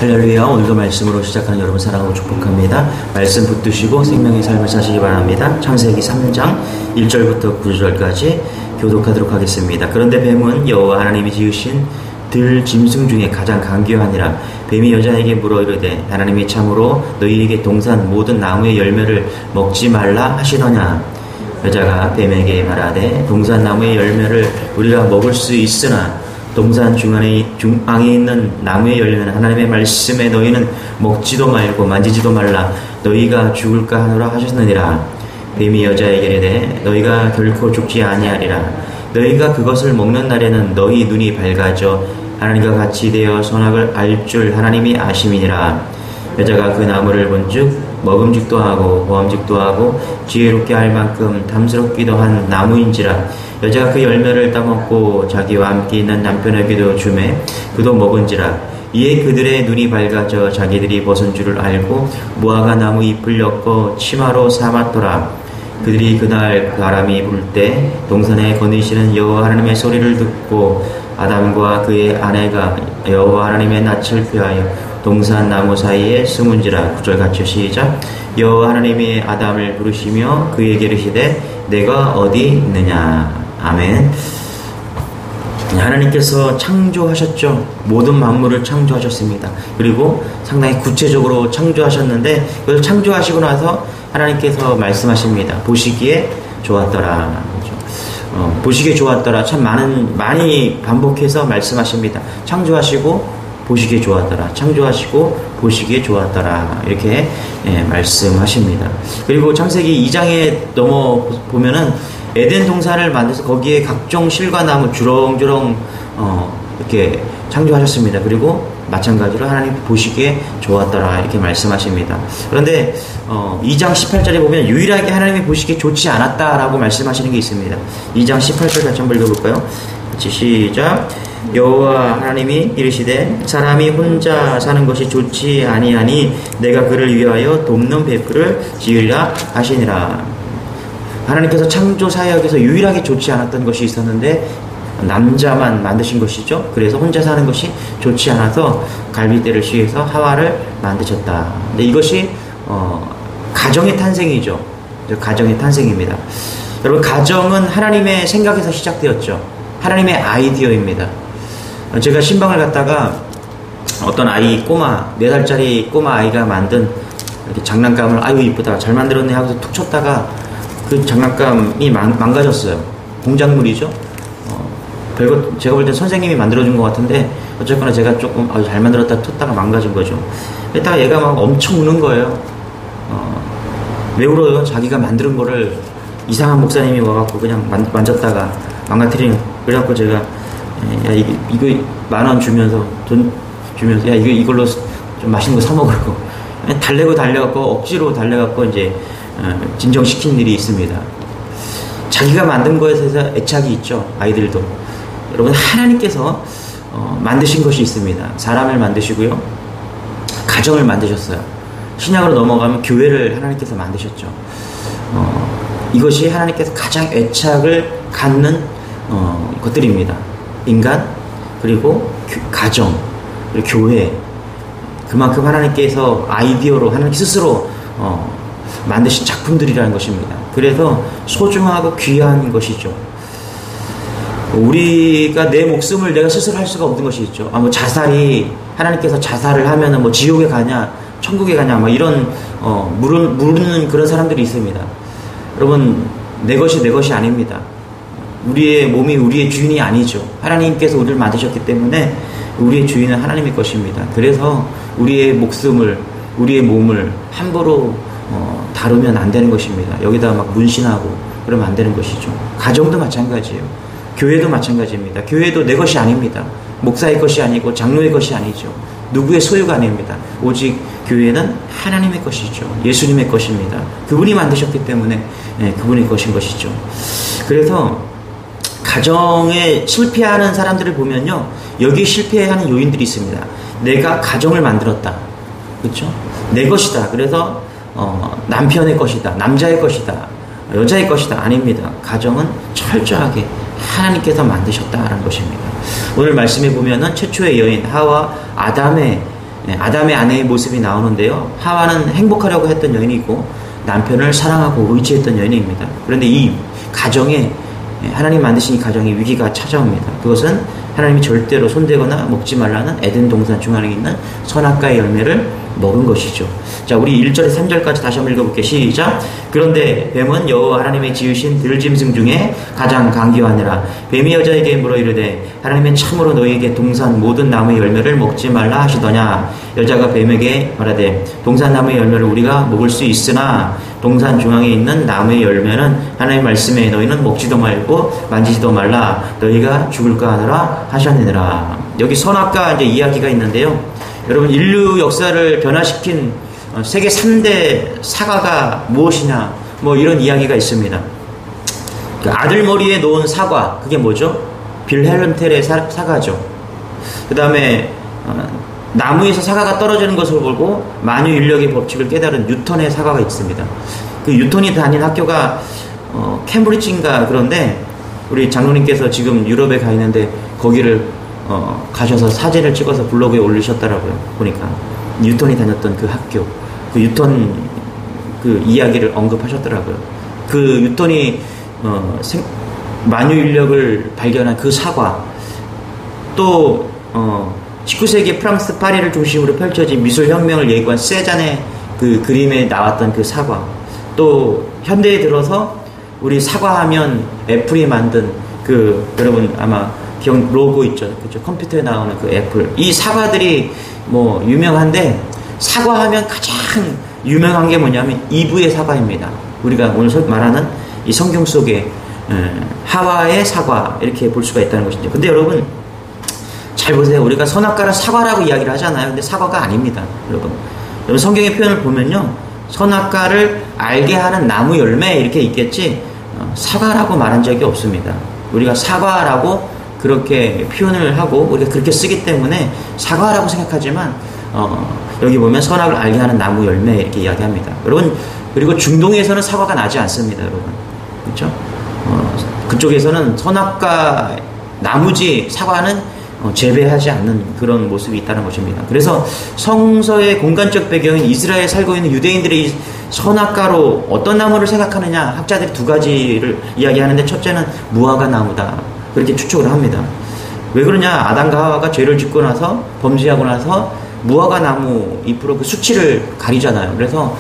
할렐루야. 오늘도 말씀으로 시작하는 여러분 사랑하고 축복합니다. 말씀 붙드시고 생명의 삶을 사시기 바랍니다. 창세기 3장 1절부터 9절까지 교독하도록 하겠습니다. 그런데 뱀은 여호와 하나님이 지으신 들 짐승 중에 가장 간교하니라. 뱀이 여자에게 물어 이르되 하나님이 참으로 너희에게 동산 모든 나무의 열매를 먹지 말라 하시더냐. 여자가 뱀에게 말하되 동산 나무의 열매를 우리가 먹을 수 있으나 동산 중앙에 있는 나무의 열매는 하나님의 말씀에 너희는 먹지도 말고 만지지도 말라 너희가 죽을까 하노라 하셨느니라. 뱀이 여자에게 이르되 너희가 결코 죽지 아니하리라. 너희가 그것을 먹는 날에는 너희 눈이 밝아져 하나님과 같이 되어 선악을 알 줄 하나님이 아심이니라. 여자가 그 나무를 본즉 먹음직도 하고 보암직도 하고 지혜롭게 할 만큼 탐스럽기도 한 나무인지라. 여자가 그 열매를 따먹고 자기와 함께 있는 남편에게도 주매 그도 먹은지라. 이에 그들의 눈이 밝아져 자기들이 벗은 줄을 알고 무화과 나무 잎을 엮어 치마로 삼았더라. 그들이 그날 바람이 불 때 동산에 거니시는 여호와 하나님의 소리를 듣고 아담과 그의 아내가 여호와 하나님의 낯을 피하여 동산 나무 사이에 숨은지라. 9절 같이 시작. 여호와 하나님이 아담을 부르시며 그에게 이르시되 내가 어디 있느냐. 아멘. 하나님께서 창조하셨죠. 모든 만물을 창조하셨습니다. 그리고 상당히 구체적으로 창조하셨는데 그걸 창조하시고 나서 하나님께서 말씀하십니다. 보시기에 좋았더라. 보시기에 좋았더라. 참 많이 반복해서 말씀하십니다. 창조하시고 보시기에 좋았더라. 창조하시고 보시기에 좋았더라. 이렇게 말씀하십니다. 그리고 창세기 2장에 넘어보면은 에덴 동산을 만들어서 거기에 각종 실과 나무 주렁주렁 이렇게 창조하셨습니다. 그리고 마찬가지로 하나님 보시기에 좋았더라 이렇게 말씀하십니다. 그런데 2장 18절에 보면 유일하게 하나님이 보시기에 좋지 않았다라고 말씀하시는 게 있습니다. 2장 18절 같이 한번 읽어볼까요? 같이 시작. 여호와 하나님이 이르시되 사람이 혼자 사는 것이 좋지 아니하니 내가 그를 위하여 돕는 베풀을 지으리라 하시니라. 하나님께서 창조 사역에서 유일하게 좋지 않았던 것이 있었는데 남자만 만드신 것이죠. 그래서 혼자 사는 것이 좋지 않아서 갈빗대를 씌워서 하와를 만드셨다. 근데 이것이 가정의 탄생이죠. 가정의 탄생입니다. 여러분, 가정은 하나님의 생각에서 시작되었죠. 하나님의 아이디어입니다. 제가 신방을 갔다가 어떤 아이, 꼬마 4살짜리 꼬마 아이가 만든 이렇게 장난감을 아유 이쁘다 잘 만들었네 하고서 툭 쳤다가 그 장난감이 망가졌어요. 공작물이죠. 별거 제가 볼 때 선생님이 만들어준 것 같은데 어쨌거나 제가 조금 잘 만들었다 쳤다가 망가진 거죠. 그랬다가 얘가 막 엄청 우는 거예요. 왜 울어요? 자기가 만든 거를 이상한 목사님이 와갖고 그냥 만졌다가 망가뜨리는. 그래갖고 제가 야 이거 10,000원 주면서 돈 주면서 야 이걸로 좀 맛있는 거 사 먹으라고 달래갖고 억지로 달래갖고 이제 진정시킨 일이 있습니다. 자기가 만든 것에 대해서 애착이 있죠. 아이들도. 여러분, 하나님께서 만드신 것이 있습니다. 사람을 만드시고요. 가정을 만드셨어요. 신약으로 넘어가면 교회를 하나님께서 만드셨죠. 이것이 하나님께서 가장 애착을 갖는 것들입니다. 인간, 그리고 가정, 그리고 교회. 그만큼 하나님께서 아이디어로 하나님 스스로 만드신 작품들이라는 것입니다. 그래서 소중하고 귀한 것이죠. 우리가 내 목숨을 내가 스스로 할 수가 없는 것이 있죠. 뭐 자살이 하나님께서 자살을 하면은 뭐 지옥에 가냐 천국에 가냐 막 이런 물는 그런 사람들이 있습니다. 여러분, 내 것이 아닙니다. 우리의 몸이 우리의 주인이 아니죠. 하나님께서 우리를 만드셨기 때문에 우리의 주인은 하나님의 것입니다. 그래서 우리의 목숨을 우리의 몸을 함부로 다루면 안 되는 것입니다. 여기다 막 문신하고 그러면 안 되는 것이죠. 가정도 마찬가지예요. 교회도 마찬가지입니다. 교회도 내 것이 아닙니다. 목사의 것이 아니고 장로의 것이 아니죠. 누구의 소유가 아닙니다. 오직 교회는 하나님의 것이죠. 예수님의 것입니다. 그분이 만드셨기 때문에 그분의 것인 것이죠. 그래서 가정에 실패하는 사람들을 보면요, 여기 실패하는 요인들이 있습니다. 내가 가정을 만들었다. 그렇죠? 내 것이다. 그래서 남편의 것이다, 남자의 것이다, 여자의 것이다. 아닙니다. 가정은 철저하게 하나님께서 만드셨다라는 것입니다. 오늘 말씀해 보면은 최초의 여인 하와 아담의 아담의 아내의 모습이 나오는데요. 하와는 행복하려고 했던 여인이고 남편을 사랑하고 의지했던 여인입니다. 그런데 이 가정에 하나님 만드신 이 가정에 위기가 찾아옵니다. 그것은 하나님이 절대로 손대거나 먹지 말라는 에덴 동산 중앙에 있는 선악과의 열매를 먹은 것이죠. 자, 우리 1절에서 3절까지 다시 한번 읽어볼게요. 시작. 그런데 뱀은 여호와 하나님의 지으신 들짐승 중에 가장 강기하니라. 뱀이 여자에게 물어 이르되 하나님은 참으로 너희에게 동산 모든 나무의 열매를 먹지 말라 하시더냐. 여자가 뱀에게 말하되 동산 나무의 열매를 우리가 먹을 수 있으나 동산 중앙에 있는 나무의 열매는 하나님의 말씀에 너희는 먹지도 말고 만지지도 말라 너희가 죽을까 하느라 하셨느니라. 여기 선악과 이제 이야기가 있는데요. 여러분, 인류 역사를 변화시킨 세계 3대 사과가 무엇이냐, 뭐 이런 이야기가 있습니다. 그 아들 머리에 놓은 사과, 그게 뭐죠? 빌헬름 텔의 사과죠. 그 다음에 나무에서 사과가 떨어지는 것을 보고 만유인력의 법칙을 깨달은 뉴턴의 사과가 있습니다. 그 뉴턴이 다닌 학교가 캠브리지인가 그런데 우리 장로님께서 지금 유럽에 가 있는데 거기를 가셔서 사진을 찍어서 블로그에 올리셨더라고요. 보니까 뉴턴이 다녔던 그 학교, 그 뉴턴 그 이야기를 언급하셨더라고요. 그 뉴턴이 만유인력을 발견한 그 사과, 또 19세기 프랑스 파리를 중심으로 펼쳐진 미술혁명을 예고한 세잔의 그 그림에 나왔던 그 사과, 또 현대에 들어서 우리 사과하면 애플이 만든 그 여러분 아마 기억 로고 있죠, 그렇죠? 컴퓨터에 나오는 그 애플. 이 사과들이 뭐 유명한데 사과하면 가장 유명한 게 뭐냐면 이브의 사과입니다. 우리가 오늘 말하는 이 성경 속에 하와의 사과 이렇게 볼 수가 있다는 것이죠. 근데 여러분 잘 보세요. 우리가 선악과를 사과라고 이야기를 하잖아요. 근데 사과가 아닙니다, 여러분. 여러분 성경의 표현을 보면요, 선악과를 알게 하는 나무 열매 이렇게 있겠지 사과라고 말한 적이 없습니다. 우리가 사과라고 그렇게 표현을 하고 우리가 그렇게 쓰기 때문에 사과라고 생각하지만 여기 보면 선악을 알게 하는 나무 열매 이렇게 이야기합니다. 여러분, 그리고 중동에서는 사과가 나지 않습니다, 여러분. 그렇죠? 그쪽에서는 선악과 나무지 사과는 재배하지 않는 그런 모습이 있다는 것입니다. 그래서 성서의 공간적 배경인 이스라엘에 살고 있는 유대인들이 선악과로 어떤 나무를 생각하느냐, 학자들이 두 가지를 이야기하는데 첫째는 무화과 나무다 그렇게 추측을 합니다. 왜 그러냐? 아담과 하와가 죄를 짓고 나서 범죄하고 나서 무화과 나무 잎으로 그 수치를 가리잖아요. 그래서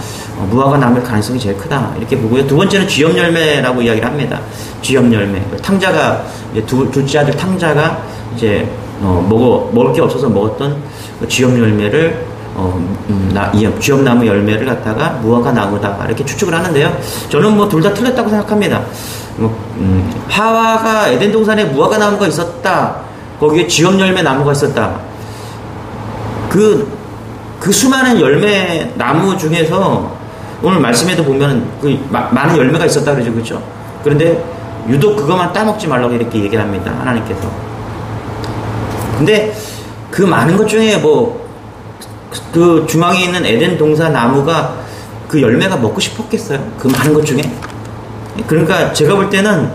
무화과 나무일 가능성이 제일 크다 이렇게 보고요. 두 번째는 쥐염 열매라고 이야기를 합니다. 쥐염 열매. 탕자가 둘째 아들 탕자가 이제 먹을 게 없어서 먹었던 그 쥐염 열매를 쥐염 나무 열매를 갖다가 무화과 나무다 이렇게 추측을 하는데요. 저는 뭐 둘 다 틀렸다고 생각합니다. 하와가 에덴 동산에 무화과 나무가 있었다. 거기에 쥐염 열매 나무가 있었다. 그 수많은 열매 나무 중에서 오늘 말씀에도 보면 그 많은 열매가 있었다 그러죠, 그렇죠? 그런데 유독 그것만 따먹지 말라고 이렇게 얘기합니다, 하나님께서. 근데 그 많은 것 중에 뭐 그 중앙에 있는 에덴 동산 나무가 그 열매가 먹고 싶었겠어요? 그 많은 것 중에? 그러니까 제가 볼 때는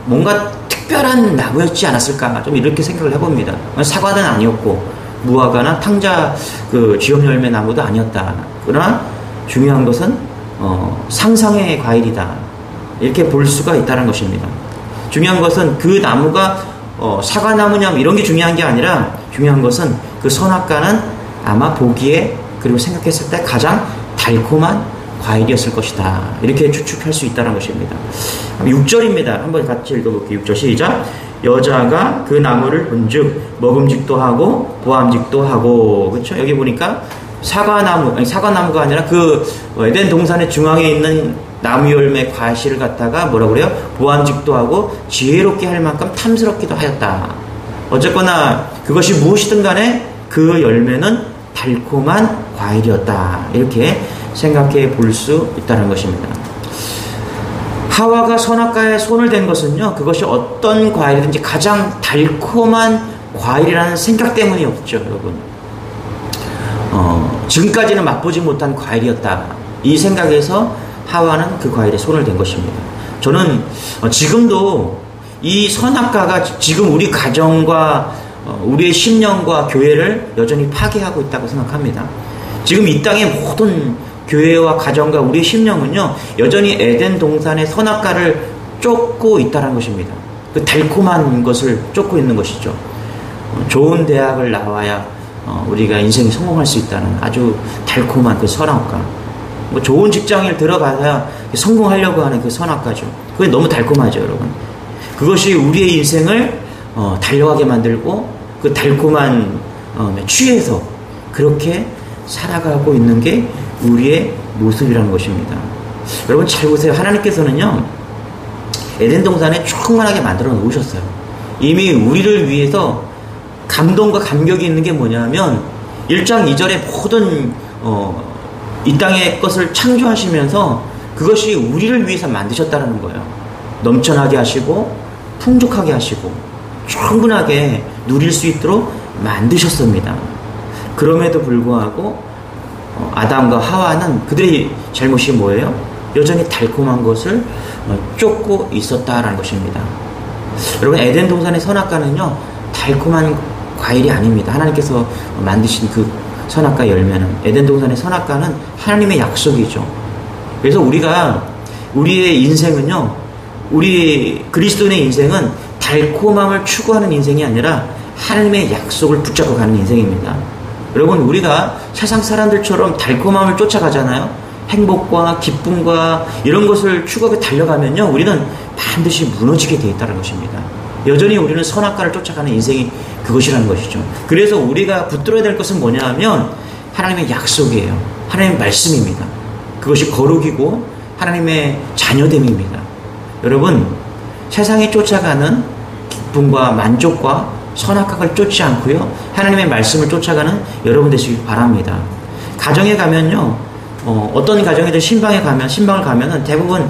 뭔가 특별한 나무였지 않았을까 좀 이렇게 생각을 해봅니다. 사과는 아니었고 무화과나 탕자 그 쥐염 열매 나무도 아니었다. 그러나 중요한 것은 상상의 과일이다 이렇게 볼 수가 있다는 것입니다. 중요한 것은 그 나무가 사과나무냐 이런 게 중요한 게 아니라 중요한 것은 그 선악과는 아마 보기에 그리고 생각했을 때 가장 달콤한 과일이었을 것이다 이렇게 추측할 수 있다는 것입니다. 6절입니다. 한번 같이 읽어볼게요. 6절 시작. 여자가 그 나무를 본즉 먹음직도 하고 보암직도 하고. 그렇죠? 여기 보니까 사과나무가 아니라 그 에덴 동산의 중앙에 있는 나무 열매 과실을 갖다가 뭐라 그래요? 보암직도 하고 지혜롭게 할 만큼 탐스럽기도 하였다. 어쨌거나 그것이 무엇이든 간에 그 열매는 달콤한 과일이었다 이렇게 생각해 볼 수 있다는 것입니다. 하와가 선악과에 손을 댄 것은요, 그것이 어떤 과일이든지 가장 달콤한 과일이라는 생각 때문이었죠, 여러분. 지금까지는 맛보지 못한 과일이었다 이 생각에서 하와는 그 과일에 손을 댄 것입니다. 저는 지금도 이 선악과가 지금 우리 가정과 우리의 심령과 교회를 여전히 파괴하고 있다고 생각합니다. 지금 이 땅의 모든 교회와 가정과 우리의 심령은요, 여전히 에덴 동산의 선악과를 쫓고 있다는 것입니다. 그 달콤한 것을 쫓고 있는 것이죠. 좋은 대학을 나와야 우리가 인생이 성공할 수 있다는 아주 달콤한 그 선악과, 뭐 좋은 직장을 들어가야 성공하려고 하는 그 선악과죠. 그게 너무 달콤하죠, 여러분. 그것이 우리의 인생을 달려가게 만들고 그 달콤한 취해서 그렇게 살아가고 있는 게 우리의 모습이라는 것입니다. 여러분 잘 보세요. 하나님께서는요, 에덴 동산에 충만하게 만들어 놓으셨어요. 이미 우리를 위해서 감동과 감격이 있는 게 뭐냐면 1장 2절에 모든 이 땅의 것을 창조하시면서 그것이 우리를 위해서 만드셨다는 거예요. 넘쳐나게 하시고 풍족하게 하시고 충분하게 누릴 수 있도록 만드셨습니다. 그럼에도 불구하고 아담과 하와는 그들의 잘못이 뭐예요? 여전히 달콤한 것을 쫓고 있었다라는 것입니다. 여러분, 에덴 동산의 선악과는요, 달콤한 과일이 아닙니다. 하나님께서 만드신 그 선악과 열매는, 에덴 동산의 선악과는 하나님의 약속이죠. 그래서 우리의 인생은요, 우리 그리스도인의 인생은 달콤함을 추구하는 인생이 아니라 하나님의 약속을 붙잡고 가는 인생입니다. 여러분, 우리가 세상 사람들처럼 달콤함을 쫓아가잖아요. 행복과 기쁨과 이런 것을 추구하게 달려가면요, 우리는 반드시 무너지게 되어 있다는 것입니다. 여전히 우리는 선악과를 쫓아가는 인생이 그것이라는 것이죠. 그래서 우리가 붙들어야 될 것은 뭐냐 하면 하나님의 약속이에요. 하나님의 말씀입니다. 그것이 거룩이고 하나님의 자녀됨입니다. 여러분, 세상이 쫓아가는 기쁨과 만족과 선악과를 쫓지 않고요, 하나님의 말씀을 쫓아가는 여러분 되시길 바랍니다. 가정에 가면요, 어떤 가정이든 신방을 가면은 대부분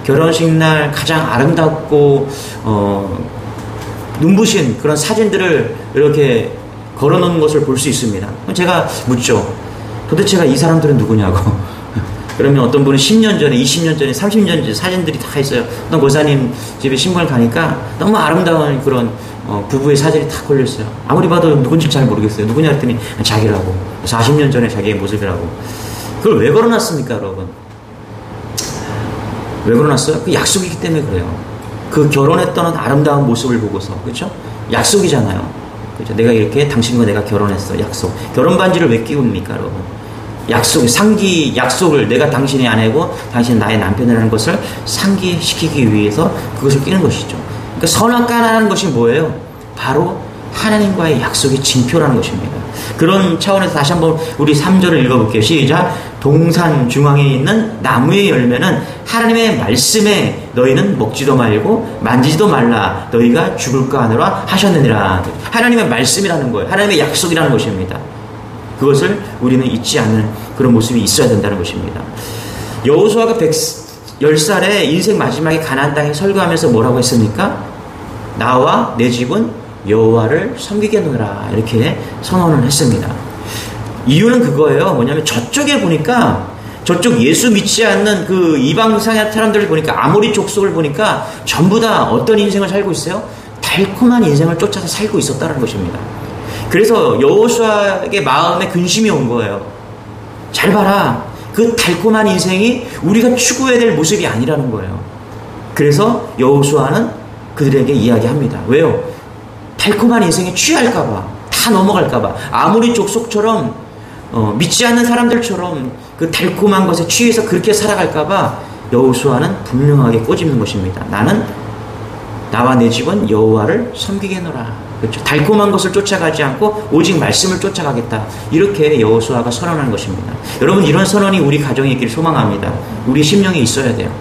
결혼식 날 가장 아름답고 눈부신 그런 사진들을 이렇게 걸어놓은 것을 볼 수 있습니다. 제가 묻죠. 도대체가 이 사람들은 누구냐고. 그러면 어떤 분은 10년 전에, 20년 전에, 30년 전에 사진들이 다 있어요. 어떤 고사님 집에 신방을 가니까 너무 아름다운 그런 부부의 사진이 다 걸려있어요. 아무리 봐도 누군지 잘 모르겠어요. 누구냐 했더니 자기라고. 40년 전에 자기의 모습이라고. 그걸 왜 걸어놨습니까, 여러분? 왜 걸어놨어요? 그 약속이기 때문에 그래요. 그 결혼했던 아름다운 모습을 보고서, 그렇죠? 약속이잖아요. 그렇죠? 내가 이렇게 당신과 내가 결혼했어. 약속. 결혼 반지를 왜 끼웁니까, 여러분? 상기 약속을, 내가 당신의 아내고 당신은 나의 남편이라는 것을 상기시키기 위해서 그것을 끼는 것이죠. 그러니까 선악과라는 것이 뭐예요? 바로 하나님과의 약속의 징표라는 것입니다. 그런 차원에서 다시 한번 우리 3절을 읽어볼게요. 시작. 동산 중앙에 있는 나무의 열매는 하나님의 말씀에 너희는 먹지도 말고 만지지도 말라. 너희가 죽을까 하노라 하셨느니라. 하나님의 말씀이라는 거예요. 하나님의 약속이라는 것입니다. 그것을 우리는 잊지 않는 그런 모습이 있어야 된다는 것입니다. 여호수아가 10살에 인생 마지막에 가나안 땅에 설교하면서 뭐라고 했습니까? 나와 내 집은 여호와를 섬기겠노라, 이렇게 선언을 했습니다. 이유는 그거예요. 뭐냐면 저쪽에 보니까, 저쪽 예수 믿지 않는 그 이방 사람들을 보니까, 아모리 족속을 보니까 전부 다 어떤 인생을 살고 있어요? 달콤한 인생을 쫓아서 살고 있었다는 것입니다. 그래서 여호수아에게 마음에 근심이 온 거예요. 잘 봐라, 그 달콤한 인생이 우리가 추구해야 될 모습이 아니라는 거예요. 그래서 여호수아는 그들에게 이야기합니다. 왜요? 달콤한 인생에 취할까봐, 다 넘어갈까봐, 아무리 족속처럼 믿지 않는 사람들처럼 그 달콤한 것에 취해서 그렇게 살아갈까봐 여호수아는 분명하게 꼬집는 것입니다. 나는 나와 내 집은 여호와를 섬기겠노라. 그렇죠? 달콤한 것을 쫓아가지 않고 오직 말씀을 쫓아가겠다. 이렇게 여호수아가 선언한 것입니다. 여러분, 이런 선언이 우리 가정에 있기를 소망합니다. 우리 심령에 있어야 돼요.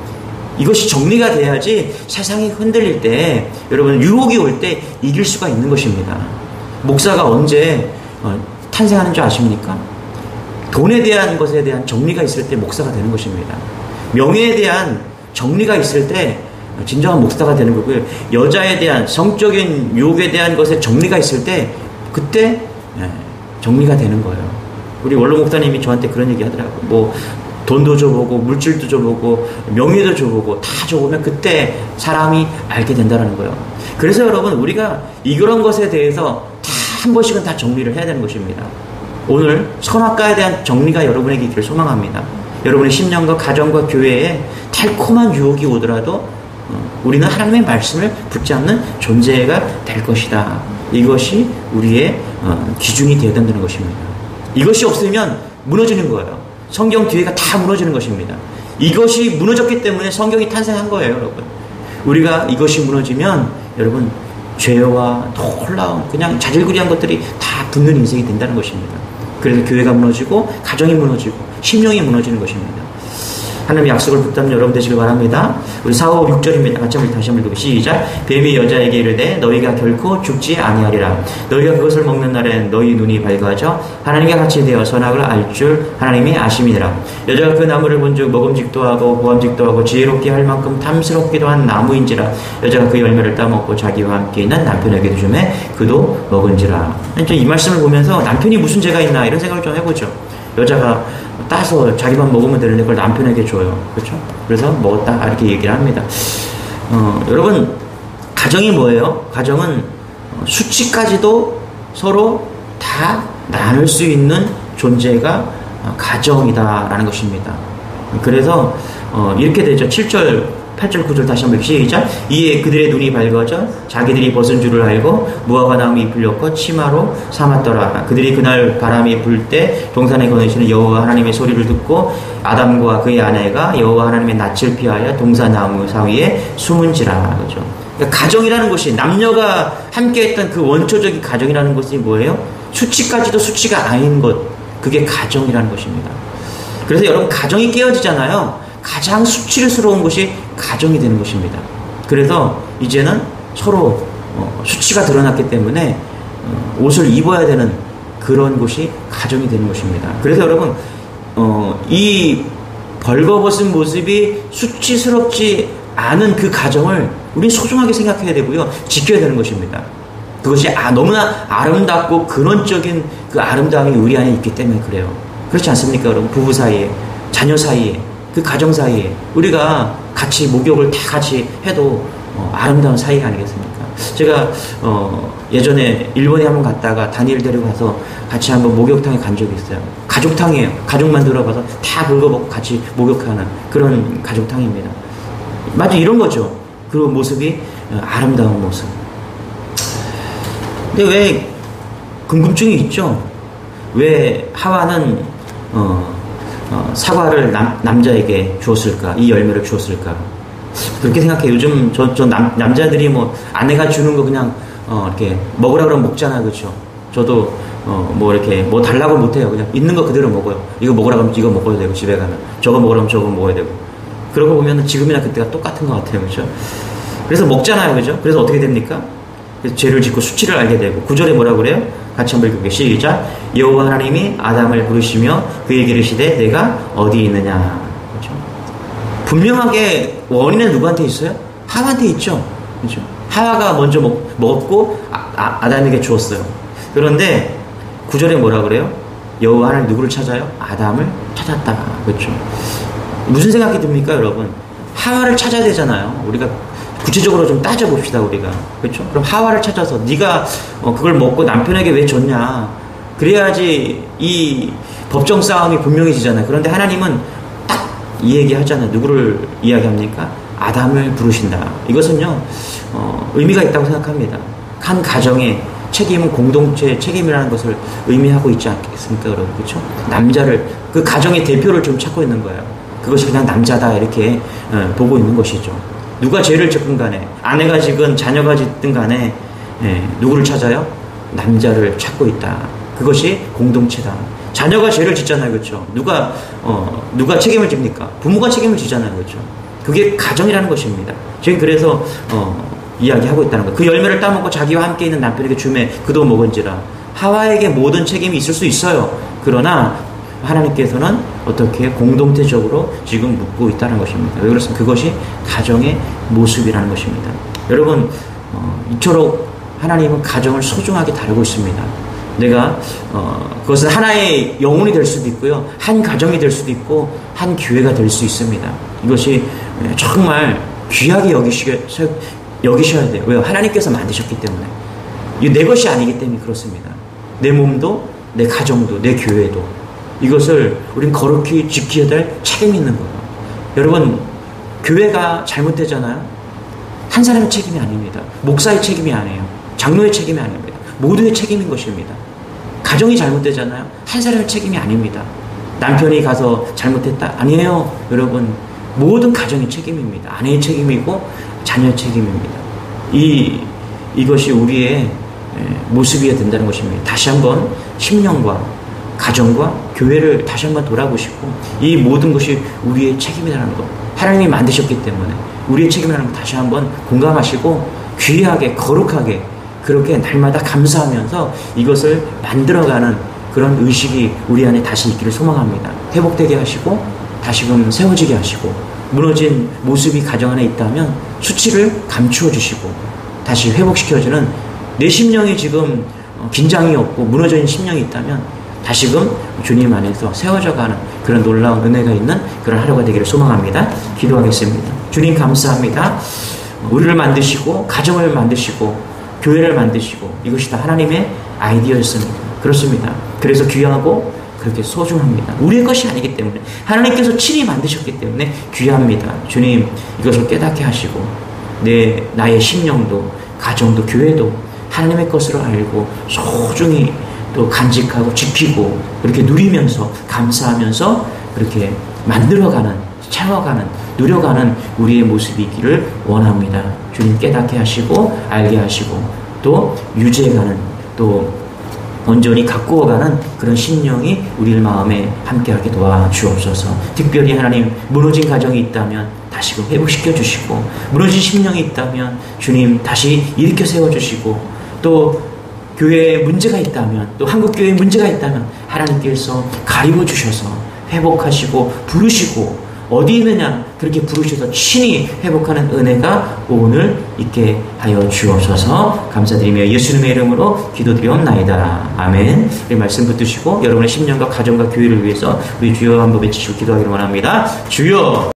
이것이 정리가 돼야지 세상이 흔들릴 때, 여러분, 유혹이 올 때 이길 수가 있는 것입니다. 목사가 언제 탄생하는 줄 아십니까? 돈에 대한 것에 대한 정리가 있을 때 목사가 되는 것입니다. 명예에 대한 정리가 있을 때 진정한 목사가 되는 거고요. 여자에 대한 성적인 유혹에 대한 것에 정리가 있을 때 그때 정리가 되는 거예요. 우리 원로 목사님이 저한테 그런 얘기 하더라고요. 뭐 돈도 줘보고 물질도 줘보고 명예도 줘보고 다 줘보면 그때 사람이 알게 된다는 거예요. 그래서 여러분, 우리가 이런 것에 대해서 다 한 번씩은 다 정리를 해야 되는 것입니다. 오늘 선악과에 대한 정리가 여러분에게 있기를 소망합니다. 여러분의 심령과 가정과 교회에 달콤한 유혹이 오더라도 우리는 하나님의 말씀을 붙잡는 존재가 될 것이다. 이것이 우리의 기준이 되어야 된다는 것입니다. 이것이 없으면 무너지는 거예요. 성경 뒤에가 다 무너지는 것입니다. 이것이 무너졌기 때문에 성경이 탄생한 거예요, 여러분. 우리가 이것이 무너지면 여러분 죄와 놀라운 그냥 자질구레한 것들이 다 붙는 인생이 된다는 것입니다. 그래서 교회가 무너지고 가정이 무너지고 심령이 무너지는 것입니다. 하나님의 약속을 붙잡는 여러분 되시길 바랍니다. 우리 4, 5, 6절입니다. 같이 한번 다시 한번 읽고 시작. 뱀이 여자에게 이르되 너희가 결코 죽지 아니하리라. 너희가 그것을 먹는 날엔 너희 눈이 밝아져 하나님과 같이 되어 선악을 알 줄 하나님이 아심이니라. 여자가 그 나무를 본즉 먹음직도 하고 보암직도 하고 지혜롭게 할 만큼 탐스럽기도 한 나무인지라. 여자가 그 열매를 따먹고 자기와 함께 있는 남편에게 주매 그도 먹은지라. 이 말씀을 보면서 남편이 무슨 죄가 있나 이런 생각을 좀 해보죠. 여자가 따서 자기만 먹으면 되는데 그걸 남편에게 줘요. 그렇죠? 그래서 먹었다 이렇게 얘기를 합니다. 여러분 가정이 뭐예요? 가정은 수치까지도 서로 다 나눌 수 있는 존재가 가정이다라는 것입니다. 그래서 이렇게 되죠. 7절 8절 9절 다시 한번 시작. 이에 그들의 눈이 밝아져 자기들이 벗은 줄을 알고 무화과 나무 잎을 엮어 치마로 삼았더라. 그들이 그날 바람이 불 때 동산에 거느시는 여호와 하나님의 소리를 듣고 아담과 그의 아내가 여호와 하나님의 낯을 피하여 동산나무 사이에 숨은지라. 그렇죠? 그러니까 가정이라는 것이 남녀가 함께했던 그 원초적인 가정이라는 것이 뭐예요? 수치까지도 수치가 아닌 것, 그게 가정이라는 것입니다. 그래서 여러분 가정이 깨어지잖아요. 가장 수치스러운 것이 가정이 되는 것입니다. 그래서 이제는 서로 수치가 드러났기 때문에 옷을 입어야 되는 그런 곳이 가정이 되는 것입니다. 그래서 여러분 이 벌거벗은 모습이 수치스럽지 않은 그 가정을 우리 소중하게 생각해야 되고요. 지켜야 되는 것입니다. 그것이 너무나 아름답고 근원적인 그 아름다움이 우리 안에 있기 때문에 그래요. 그렇지 않습니까, 여러분? 부부 사이에, 자녀 사이에, 그 가정 사이에 우리가 같이 목욕을 다 같이 해도 아름다운 사이 아니겠습니까? 제가 예전에 일본에 한번 갔다가 다니엘 데리고 가서 같이 한번 목욕탕에 간 적이 있어요. 가족탕이에요. 가족만 들어가서 다 긁어먹고 같이 목욕하는 그런 가족탕입니다. 마치 이런 거죠. 그 모습이 아름다운 모습. 근데 왜 궁금증이 있죠? 왜 하와는 사과를 남자에게 주었을까? 이 열매를 주었을까? 그렇게 생각해요. 요즘 남자들이 뭐 아내가 주는 거 그냥 이렇게 먹으라 그러면 먹잖아요. 그렇죠? 저도 뭐 이렇게 뭐 달라고 못해요. 그냥 있는 거 그대로 먹어요. 이거 먹으라 그러면 이거 먹어야 되고, 집에 가면 저거 먹으라 그러면 저거 먹어야 되고. 그러고 보면 지금이나 그때가 똑같은 것 같아요. 그렇죠? 그래서 먹잖아요. 그렇죠? 그래서 어떻게 됩니까? 그래서 죄를 짓고 수치를 알게 되고. 9절에 뭐라고 그래요? 같이 한번 읽어볼게요. 시작. 여호와 하나님이 아담을 부르시며 그에게 이르시되 내가 어디 있느냐. 그렇죠? 분명하게 원인은 누구한테 있어요? 하와한테 있죠. 그렇죠? 하와가 먼저 먹었고 아담에게 주었어요. 그런데 9절에 뭐라 그래요? 여호와 하나님 누구를 찾아요? 아담을 찾았다. 그렇죠? 무슨 생각이 듭니까, 여러분? 하와를 찾아야 되잖아요. 우리가 구체적으로 좀 따져봅시다, 우리가. 그렇죠? 그럼 하와를 찾아서 네가 그걸 먹고 남편에게 왜 줬냐. 그래야지 이 법정 싸움이 분명해지잖아요. 그런데 하나님은 딱 이 얘기 하잖아요. 누구를 이야기합니까? 아담을 부르신다. 이것은요, 의미가 있다고 생각합니다. 한 가정의 책임은 공동체 책임이라는 것을 의미하고 있지 않겠습니까, 여러분? 그렇죠? 남자를, 그 가정의 대표를 좀 찾고 있는 거예요. 그것이 그냥 남자다, 이렇게 보고 있는 것이죠. 누가 죄를 짓든 간에, 아내가 짓든 자녀가 짓든 간에 누구를 찾아요? 남자를 찾고 있다. 그것이 공동체다. 자녀가 죄를 짓잖아요. 그렇죠? 누가 책임을 집니까? 부모가 책임을 지잖아요. 그렇죠? 그게 가정이라는 것입니다. 지금 그래서 이야기하고 있다는 거예요. 그 열매를 따먹고 자기와 함께 있는 남편에게 주매 그도 먹은지라. 하와에게 모든 책임이 있을 수 있어요. 그러나 하나님께서는 어떻게 공동체적으로 지금 묻고 있다는 것입니다. 왜 그렇습니까? 그것이 가정의 모습이라는 것입니다. 여러분, 이토록 하나님은 가정을 소중하게 다루고 있습니다. 내가 그것은 하나의 영혼이 될 수도 있고요, 한 가정이 될 수도 있고 한 교회가 될 수 있습니다. 이것이 정말 귀하게 여기셔야 돼요. 왜요? 하나님께서 만드셨기 때문에. 이게 내 것이 아니기 때문에 그렇습니다. 내 몸도, 내 가정도, 내 교회도 이것을 우린 거룩히 지켜야 될 책임이 있는 거예요. 여러분, 교회가 잘못되잖아요. 한 사람의 책임이 아닙니다. 목사의 책임이 아니에요. 장로의 책임이 아닙니다. 모두의 책임인 것입니다. 가정이 잘못되잖아요. 한 사람의 책임이 아닙니다. 남편이 가서 잘못했다. 아니에요. 여러분, 모든 가정의 책임입니다. 아내의 책임이고 자녀의 책임입니다. 이것이 우리의 모습이어야 된다는 것입니다. 다시 한번 심령과 가정과 교회를 다시 한번 돌아보시고 이 모든 것이 우리의 책임이라는 것, 하나님이 만드셨기 때문에 우리의 책임이라는 것 다시 한번 공감하시고 귀하게 거룩하게 그렇게 날마다 감사하면서 이것을 만들어가는 그런 의식이 우리 안에 다시 있기를 소망합니다. 회복되게 하시고 다시금 세워지게 하시고 무너진 모습이 가정 안에 있다면 수치를 감추어 주시고 다시 회복시켜주는 내 심령이 지금 긴장이 없고 무너져 있는 심령이 있다면 다시금 주님 안에서 세워져가는 그런 놀라운 은혜가 있는 그런 하루가 되기를 소망합니다. 기도하겠습니다. 주님 감사합니다. 우리를 만드시고 가정을 만드시고 교회를 만드시고 이것이 다 하나님의 아이디어였습니다. 그렇습니다. 그래서 귀하고 그렇게 소중합니다. 우리의 것이 아니기 때문에 하나님께서 친히 만드셨기 때문에 귀합니다. 주님 이것을 깨닫게 하시고 나의 심령도 가정도 교회도 하나님의 것으로 알고 소중히 또 간직하고 지키고 그렇게 누리면서 감사하면서 그렇게 만들어가는 채워가는 누려가는 우리의 모습이 있기를 원합니다. 주님 깨닫게 하시고 알게 하시고 또 유지해가는 또 온전히 가꾸어가는 그런 심령이 우리 마음에 함께하게 도와주옵소서. 특별히 하나님 무너진 가정이 있다면 다시금 회복시켜 주시고 무너진 심령이 있다면 주님 다시 일으켜 세워주시고 또 교회에 문제가 있다면 또 한국교회에 문제가 있다면 하나님께서 가리워 주셔서 회복하시고 부르시고 어디 있느냐 그렇게 부르셔서 친히 회복하는 은혜가 오늘 있게 하여 주옵소서. 감사드리며 예수님의 이름으로 기도드리옵나이다. 아멘. 우리 말씀 붙드시고 여러분의 심령과 가정과 교회를 위해서 우리 주여 한번 외치시고 기도하기를 원합니다. 주여